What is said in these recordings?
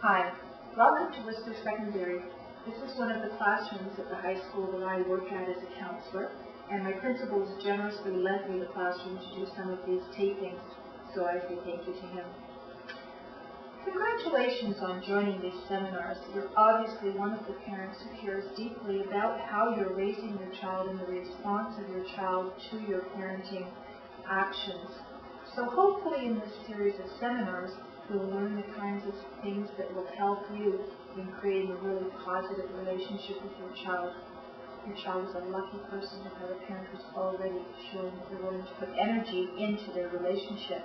Hi, welcome to Worcester Secondary. This is one of the classrooms at the high school that I work at as a counselor, and my principal has generously lent me the classroom to do some of these tapings, so I say thank you to him. Congratulations on joining these seminars. You're obviously one of the parents who cares deeply about how you're raising your child and the response of your child to your parenting actions. So hopefully in this series of seminars, you'll learn the kinds of things that will help you in creating a really positive relationship with your child. Your child is a lucky person to have a parent who's already showing that they're willing to put energy into their relationship.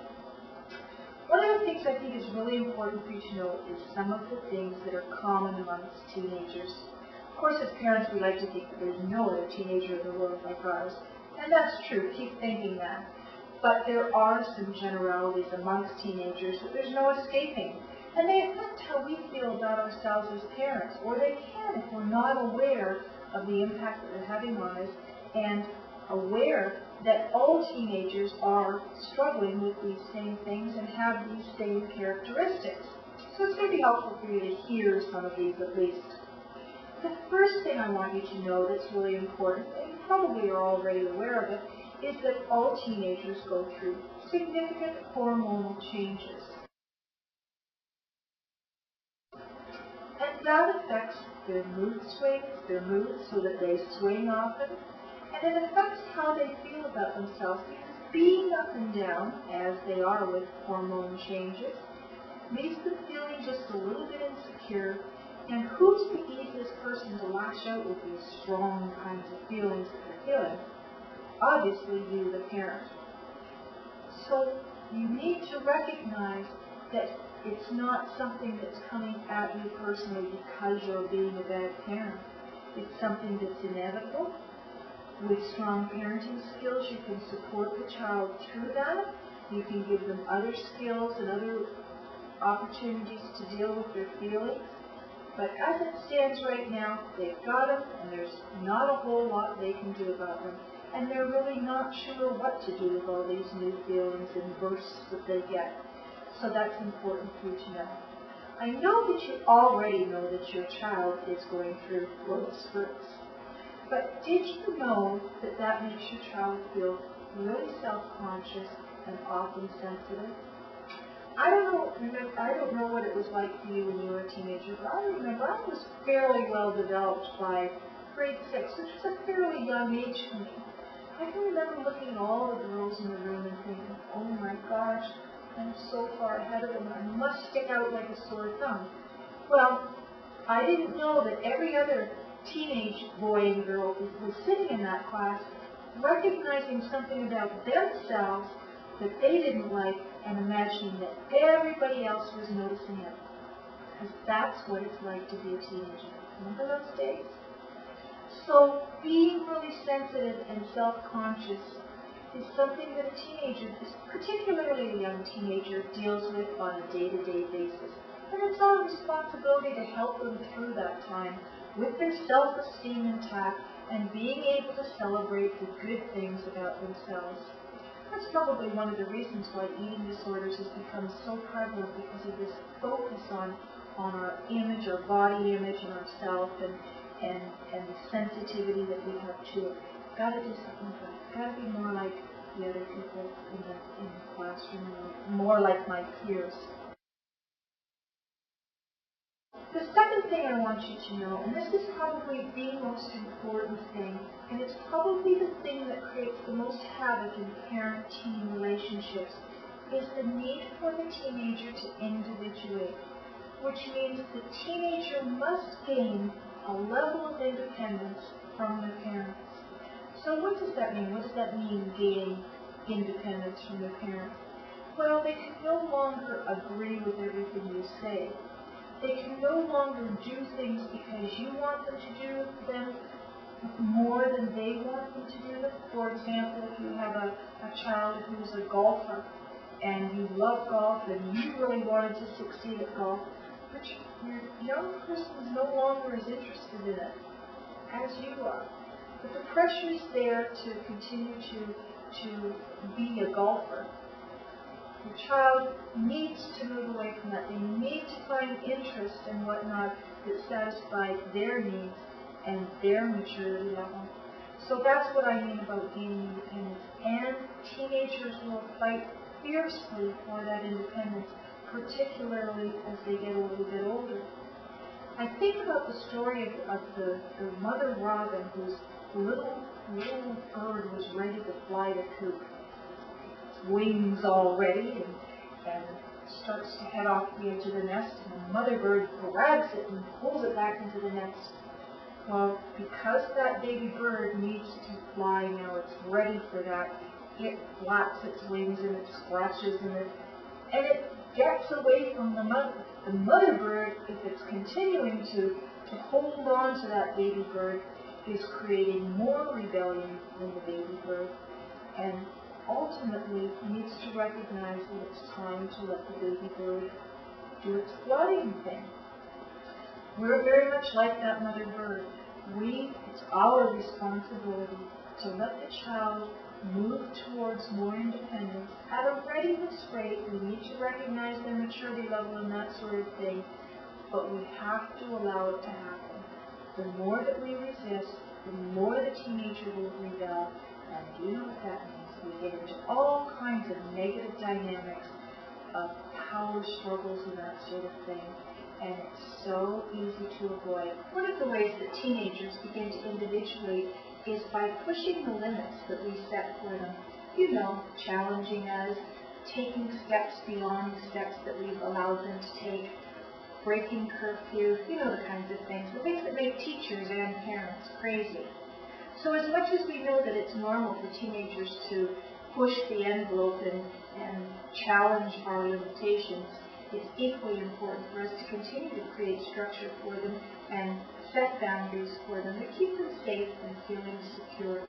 One of the things I think is really important for you to know is some of the things that are common amongst teenagers. Of course, as parents, we like to think that there's no other teenager in the world like ours, and that's true. Keep thinking that. But there are some generalities amongst teenagers that there's no escaping. And they affect how we feel about ourselves as parents, or they can if we're not aware of the impact that they're having on us and aware that all teenagers are struggling with these same things and have these same characteristics. So it's going to be helpful for you to hear some of these at least. The first thing I want you to know that's really important, and you probably are already aware of it, is that all teenagers go through significant hormonal changes. And that affects their mood swings, their moods so that they swing often, and it affects how they feel about themselves, because being up and down, as they are with hormone changes, leaves them feeling just a little bit insecure. And who's the easiest person to lash out with these strong kinds of feelings that they're feeling? Obviously, you, the parent. So you need to recognize that it's not something that's coming at you personally because you're being a bad parent. It's something that's inevitable. With strong parenting skills, you can support the child through that. You can give them other skills and other opportunities to deal with their feelings. But as it stands right now, they've got them, and there's not a whole lot they can do about them. And they're really not sure what to do with all these new feelings and bursts that they get. So that's important for you to know. I know that you already know that your child is going through growth spurts. But did you know that that makes your child feel really self-conscious and often sensitive? I don't know what it was like for you when you were a teenager, but I remember I was fairly well developed by grade 6, which was a fairly young age for me. I can remember looking at all the girls in the room and thinking, oh my gosh, I'm so far ahead of them, I must stick out like a sore thumb. Well, I didn't know that every other teenage boy and girl who was sitting in that class, recognizing something about themselves that they didn't like and imagining that everybody else was noticing it. Because that's what it's like to be a teenager. Remember those days? So being really sensitive and self-conscious is something that a teenager, particularly a young teenager, deals with on a day-to-day basis. And it's our responsibility to help them through that time with their self-esteem intact and being able to celebrate the good things about themselves. That's probably one of the reasons why eating disorders has become so prevalent, because of this focus on our image, our body image, and ourself, and the sensitivity that we have to it. Got to do something about it. Got to be more like the other people in the classroom, more like my peers. The second thing I want you to know, and this is probably the most important thing, and it's probably the thing that creates the most havoc in parent-teen relationships, is the need for the teenager to individuate, which means the teenager must gain a level of independence from their parents. So what does that mean? What does that mean, gaining independence from their parents? Well, they can no longer agree with everything you say. They can no longer do things because you want them to do them more than they want them to do them. For example, if you have a child who's a golfer and you love golf and you really wanted to succeed at golf, but your young person is no longer as interested in it as you are. But the pressure is there to continue to be a golfer. The child needs to move away from that. They need to find interest in whatnot that satisfies their needs and their maturity level. So that's what I mean about gaining independence. And teenagers will fight fiercely for that independence, particularly as they get a little bit older. I think about the story of the mother robin whose little bird was ready to fly the coop. Its wings all ready and starts to head off the edge of the nest, and the mother bird grabs it and pulls it back into the nest. Well, because that baby bird needs to fly now, it's ready for that, it flaps its wings and it scratches and it gets away from the mother. The mother bird, if it's continuing to hold on to that baby bird, is creating more rebellion in the baby bird, and ultimately needs to recognize that it's time to let the baby bird do its flying thing. We're very much like that mother bird. It's our responsibility to let the child move towards more independence at a readiness rate. We need to recognize their maturity level and that sort of thing, but we have to allow it to happen. The more that we resist, the more the teenager will rebel, and you know what that means. We get into all kinds of negative dynamics of power struggles and that sort of thing. And it's so easy to avoid. One of the ways that teenagers begin to individuate is by pushing the limits that we set for them. You know, challenging us, taking steps beyond the steps that we've allowed them to take, breaking curfew, you know, the kinds of things. The things that make teachers and parents crazy. So as much as we know that it's normal for teenagers to push the envelope and challenge our limitations, it's equally important for us to continue to create structure for them and set boundaries for them to keep them safe and feeling secure.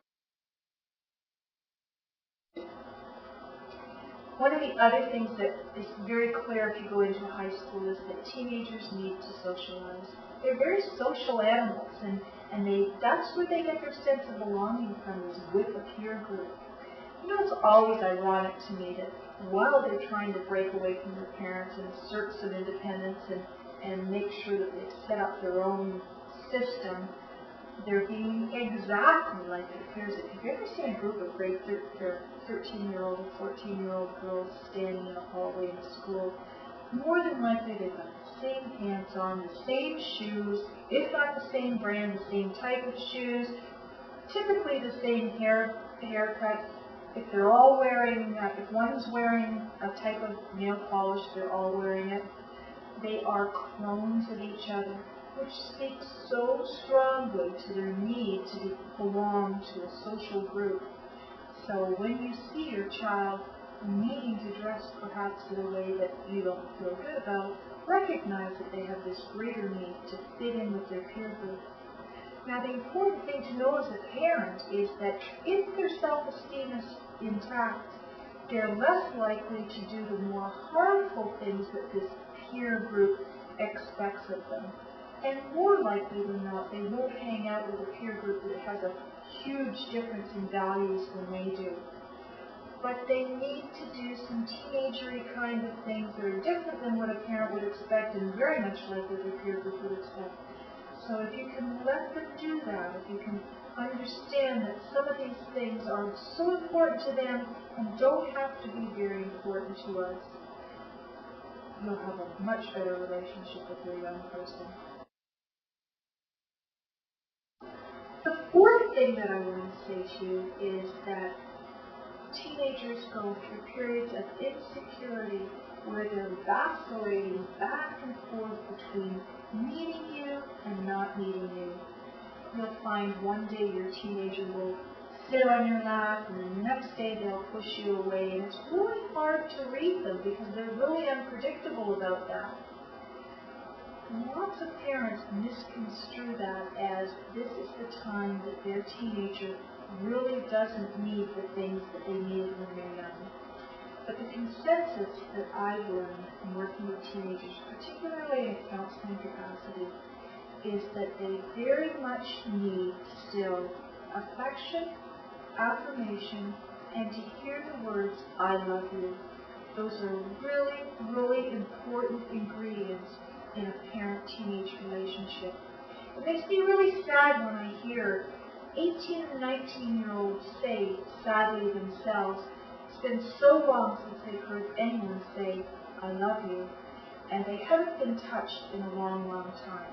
One of the other things that is very clear if you go into high school is that teenagers need to socialize. They're very social animals, and that's where they get their sense of belonging from, is with a peer group. You know, it's always ironic to me that while they're trying to break away from their parents and assert some independence and make sure that they've set up their own system, they're being exactly like their peers. If you've ever seen a group of grade 13-year-old or 14-year-old girls standing in a hallway in a school, more than likely they've got the same pants on, the same shoes, if not the same brand, the same type of shoes, typically the same haircut. If they're all wearing, if one's wearing a type of nail polish, they're all wearing it. They are clones of each other, which speaks so strongly to their need to belong to a social group. So when you see your child needing to dress perhaps in a way that you don't feel good about, recognize that they have this greater need to fit in with their peer group. Now, the important thing to know as a parent is that if their self-esteem is intact, they're less likely to do the more harmful things that this peer group expects of them. And more likely than not, they won't hang out with a peer group that has a huge difference in values than they do. But they need to do some teenagery kind of things that are different than what a parent would expect and very much like what their peer group would expect. So if you can let them do that, if you can understand that some of these things are so important to them and don't have to be very important to us, you'll have a much better relationship with your young person. The fourth thing that I want to say to you is that teenagers go through periods of insecurity where they're vacillating back and forth between needing you and not needing you. You'll find one day your teenager will sit on your lap, and the next day they'll push you away, and it's really hard to read them because they're really unpredictable about that. Lots of parents misconstrue that as this is the time that their teenager really doesn't need the things that they needed when they're young. But the consensus that I've learned in working with teenagers, particularly in a counseling capacity, is that they very much need still affection, affirmation, and to hear the words, "I love you." Those are really, really important ingredients in a parent-teenage relationship. It makes me really sad when I hear 18 and 19-year-olds say, sadly themselves, it's been so long since they've heard anyone say, I love you, and they haven't been touched in a long, long time.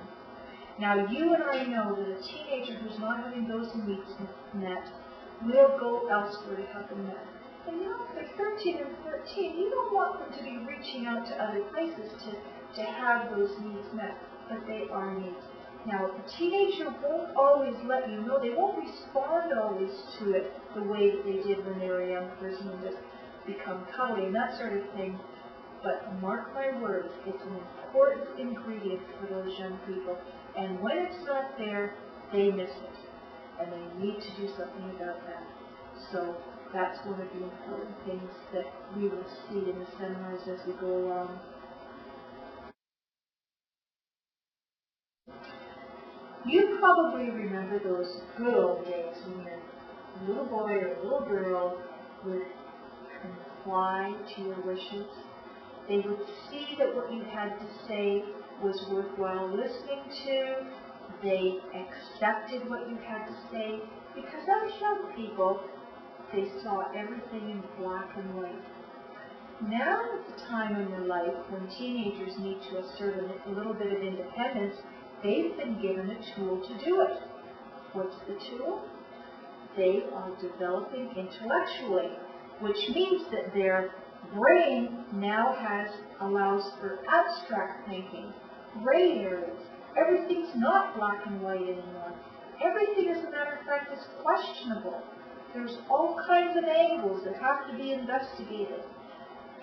Now, you and I know that a teenager who's not having those needs met will go elsewhere to have them met. And you know, if they're 13 and 14, you don't want them to be reaching out to other places to have those needs met, but they are needs. Now, a teenager won't always let you know, they won't respond always to it the way that they did when they were a young person and just become cuddly and that sort of thing. But mark my words, it's an important ingredient for those young people. And when it's not there, they miss it. And they need to do something about that. So that's one of the important things that we will see in the seminars as we go along. You probably remember those good old days when your little boy or little girl would comply to your wishes. They would see that what you had to say was worthwhile listening to. They accepted what you had to say because as young people, they saw everything in black and white. Now at the time in their life when teenagers need to assert a little bit of independence, they've been given a tool to do it. What's the tool? They are developing intellectually, which means that their brain now allows for abstract thinking, gray areas. Everything's not black and white anymore. Everything, as a matter of fact, is questionable. There's all kinds of angles that have to be investigated.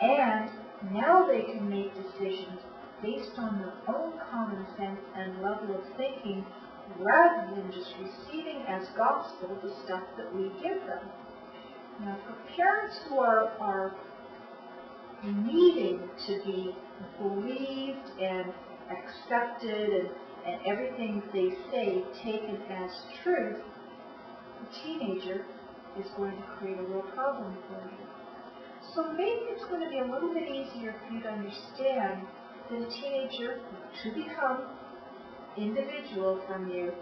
And now they can make decisions based on their own common sense and level of thinking rather than just receiving as gospel the stuff that we give them. Now, for parents who are needing to be believed and accepted and everything they say taken as truth, a teenager is going to create a real problem for you. So maybe it's going to be a little bit easier for you to understand that a teenager, to become individual from you,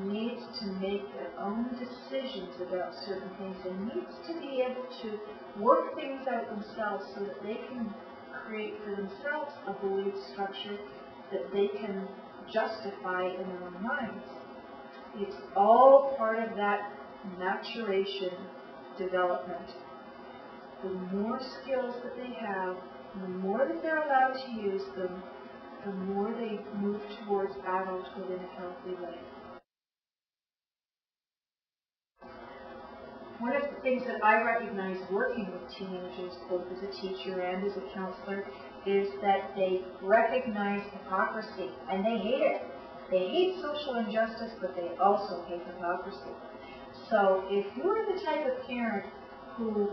needs to make their own decisions about certain things and needs to be able to work things out themselves so that they can create for themselves a belief structure that they can justify in their own minds. It's all part of that maturation development. The more skills that they have, the more that they're allowed to use them, the more they move towards adulthood in a healthy way. One of the things that I recognize working with teenagers, both as a teacher and as a counselor, is that they recognize hypocrisy, and they hate it. They hate social injustice, but they also hate hypocrisy. So if you're the type of parent who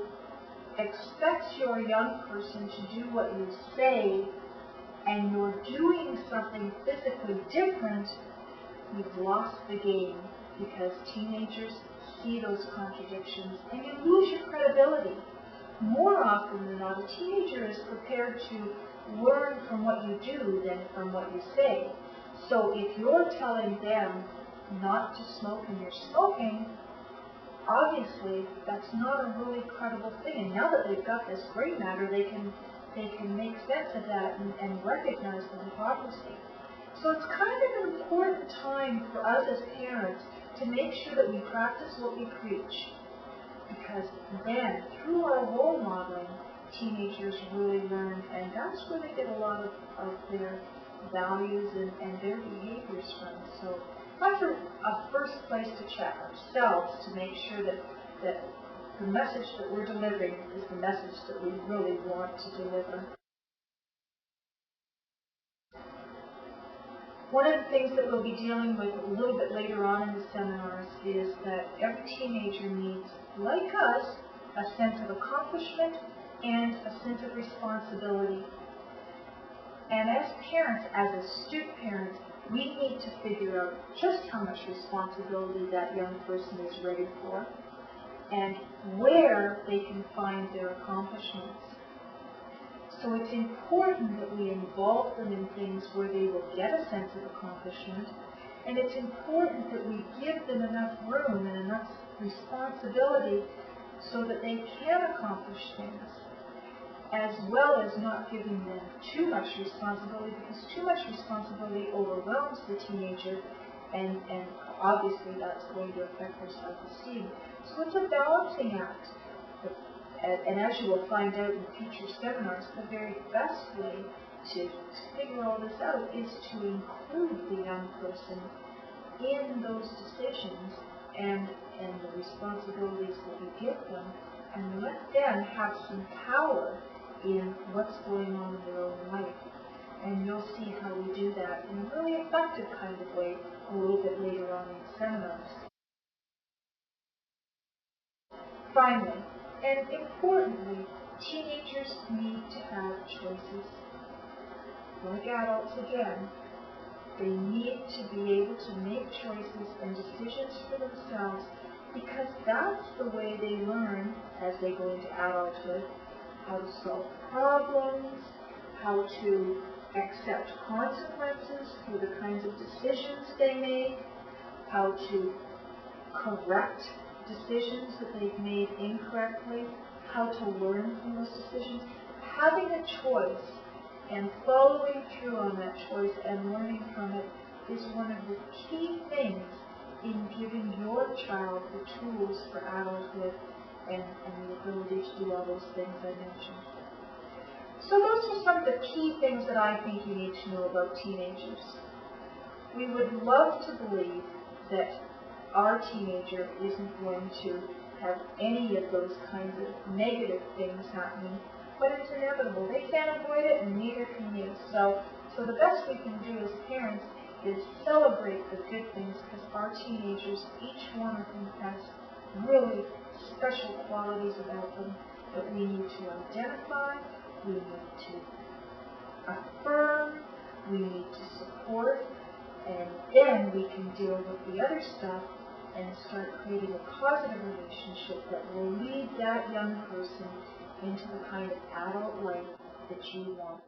expects your young person to do what you say, and you're doing something physically different, you've lost the game, because teenagers see those contradictions and you lose your credibility. More often than not, a teenager is prepared to learn from what you do than from what you say. So if you're telling them not to smoke and you're smoking, obviously that's not a really credible thing. And now that they've got this gray matter, they can make sense of that and recognize the hypocrisy. So it's kind of an important time for us as parents to make sure that we practice what we preach. Because then, through our role modeling, teenagers really learn, and that's where they get a lot of their values and their behaviors from. So that's a first place to check ourselves to make sure that the message that we're delivering is the message that we really want to deliver. One of the things that we'll be dealing with a little bit later on in the seminars is that every teenager needs, like us, a sense of accomplishment and a sense of responsibility. And as parents, as astute parents, we need to figure out just how much responsibility that young person is ready for and where they can find their accomplishments. So it's important that we involve them in things where they will get a sense of accomplishment, and it's important that we give them enough room and enough responsibility so that they can accomplish things, as well as not giving them too much responsibility, because too much responsibility overwhelms the teenager, and obviously that's going to affect their self-esteem. So it's a balancing act. And as you will find out in future seminars, the very best way to figure all this out is to include the young person in those decisions and the responsibilities that you give them, and let them have some power in what's going on in their own life. And you'll see how we do that in a really effective kind of way a little bit later on in seminars. Finally, and importantly, teenagers need to have choices. Like adults again, they need to be able to make choices and decisions for themselves, because that's the way they learn as they go into adulthood how to solve problems, how to accept consequences for the kinds of decisions they make, how to correct decisions that they've made incorrectly, how to learn from those decisions. Having a choice and following through on that choice and learning from it is one of the key things in giving your child the tools for adulthood and the ability to do all those things I mentioned. So those are some of the key things that I think you need to know about teenagers. We would love to believe that our teenager isn't going to have any of those kinds of negative things happening, but it's inevitable. They can't avoid it, and neither can you. So the best we can do as parents is celebrate the good things, because our teenagers, each one of them has really special qualities about them that we need to identify, we need to affirm, we need to support, and then we can deal with the other stuff and start creating a positive relationship that will lead that young person into the kind of adult life that you want.